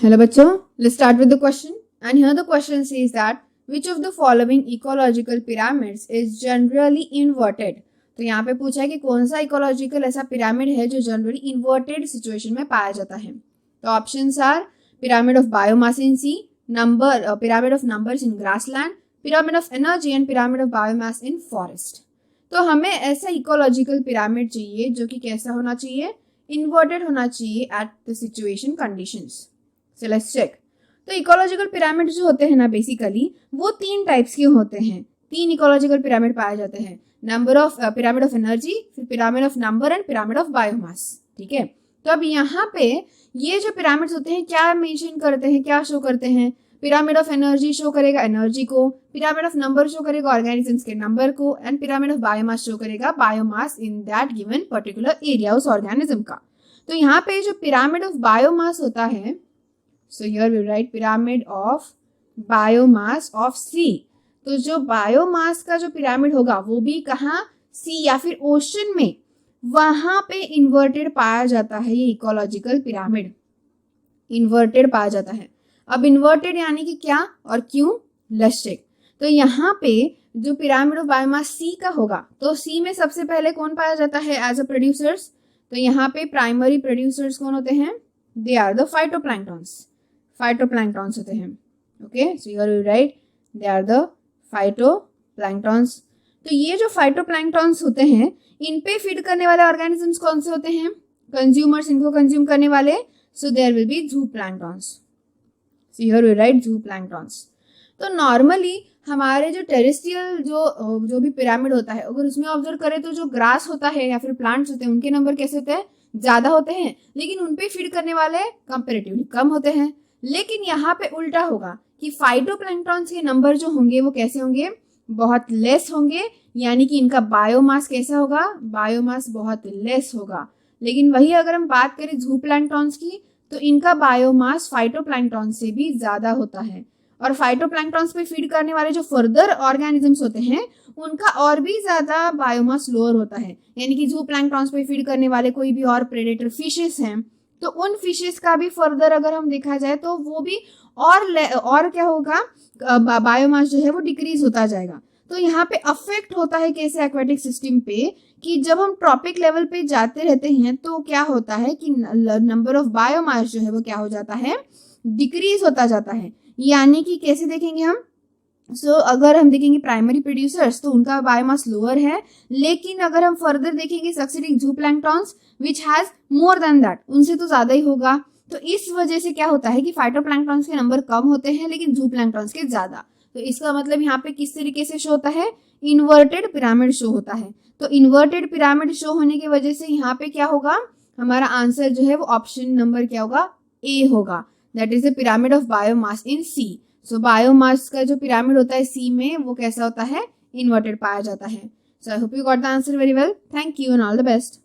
Hello बच्चों, let's start with the question. And here the question says that which of the following ecological pyramids is generally inverted? तो यहाँ पे पूछा है कि कौन सा इकोलॉजिकल ऐसा पिरामिड है जो जनरली इन्वर्टेड सिचुएशन में पाया जाता है. तो options are pyramid of biomass in sea, pyramid of numbers in grassland, pyramid of energy and pyramid of biomass in forest. तो हमें ऐसा इकोलॉजिकल पिरामिड चाहिए जो कि कैसा होना चाहिए, इन्वर्टेड होना चाहिए at the situation conditions. So let's check. तो इकोलॉजिकल पिरामिड जो होते हैं ना बेसिकली वो 3 टाइप्स के होते हैं. 3 इकोलॉजिकल पिरामिड पाए जाते हैं. पिरामिड ऑफ एनर्जी, फिर pyramid of number and pyramid of biomass. ठीक है. तो अब यहाँ पे ये जो पिरामिड्स होते हैं क्या मेंशन करते हैं, क्या शो करते हैं. पिरामिड ऑफ एनर्जी शो करेगा एनर्जी को, पिरामिड ऑफ नंबर शो करेगा ऑर्गेनिजम्स के नंबर को, and pyramid of biomass show करेगा biomass in that given particular area उस ऑर्गेनिज्म का. तो यहाँ पे जो पिरामिड ऑफ बायोमास होता है, so here we write pyramid of biomass of C. तो जो बायोमास का जो पिरामिड होगा वो भी कहाँ, सी या फिर ओशन में, वहां पे इन्वर्टेड पाया जाता है. ये इकोलॉजिकल पिरामिड इन्वर्टेड पाया जाता है. अब इन्वर्टेड यानी कि क्या और क्यों, लेट्स चेक. तो यहाँ पे जो पिरामिड ऑफ बायोमास सी का होगा तो सी में सबसे पहले कौन पाया जाता है एज अ प्रोड्यूसर्स. तो यहाँ पे प्राइमरी प्रोड्यूसर्स कौन होते हैं, दे आर द फाइटोप्लैंक्टन्स होते हैं. Okay, so here we write they are the phytoplanktons. तो ये जो फाइटोप्लैंक्टन्स होते हैं इन पे फीड करने वाले ऑर्गेनिजम्स कौन से होते हैं, कंज्यूमर्स, इनको कंज्यूम करने वाले. So there will be zooplanktons. So here we write zooplanktons. तो नॉर्मली हमारे जो टेरेस्ट्रियल जो भी पिरामिड होता है अगर उसमें ऑब्जर्व करें तो जो ग्रास होता है या फिर प्लांट्स होते हैं उनके नंबर कैसे होते हैं, ज्यादा होते हैं, लेकिन उनपे फीड करने वाले कंपैरेटिवली कम होते हैं. लेकिन यहाँ पे उल्टा होगा कि फाइटोप्लैंक्टन्स के नंबर जो होंगे वो कैसे होंगे, बहुत लेस होंगे. यानी कि इनका बायोमास कैसा होगा, बायोमास बहुत लेस होगा. लेकिन वही अगर हम बात करें ज़ूप्लैंक्टन्स की तो इनका बायोमास फाइटोप्लैंक्टन्स से भी ज्यादा होता है. और फाइटोप्लैंक्टन्स पे फीड करने वाले जो फर्दर ऑर्गेनिजम्स होते हैं उनका और भी ज्यादा बायोमास लोअर होता है. यानी कि ज़ूप्लैंक्टन्स पे फीड करने वाले कोई भी और प्रेडेटर फिशेस हैं तो उन फिशेस का भी फर्दर अगर हम देखा जाए तो वो भी और क्या होगा, बायोमास जो है वो डिक्रीज होता जाएगा. तो यहाँ पे अफेक्ट होता है कैसे एक्वेटिक सिस्टम पे कि जब हम ट्रॉपिक लेवल पे जाते रहते हैं तो क्या होता है कि नंबर ऑफ बायोमास जो है वो क्या हो जाता है, डिक्रीज होता जाता है. यानी कि कैसे देखेंगे हम, अगर हम देखेंगे प्राइमरी प्रोड्यूसर्स तो उनका बायोमास लोअर है, लेकिन अगर हम फर्दर देखेंगे succeeding zooplanktons which has more than that, उनसे तो ज्यादा ही होगा. तो इस वजह से क्या होता है कि फाइटोप्लैंक्टन्स के नंबर कम होते हैं लेकिन ज़ूप्लैंक्टन्स के ज्यादा. तो इसका मतलब यहाँ पे किस तरीके से शो होता है, इन्वर्टेड पिरामिड शो होता है. तो इन्वर्टेड पिरामिड शो होने की वजह से यहाँ पे क्या होगा, हमारा आंसर जो है वो ऑप्शन नंबर क्या होगा, ए होगा. That is the pyramid of biomass in sea. So biomass का जो पिरामिड होता है सी में वो कैसा होता है, इन्वर्टेड पाया जाता है. So I hope you got the answer very well. Thank you and all the best.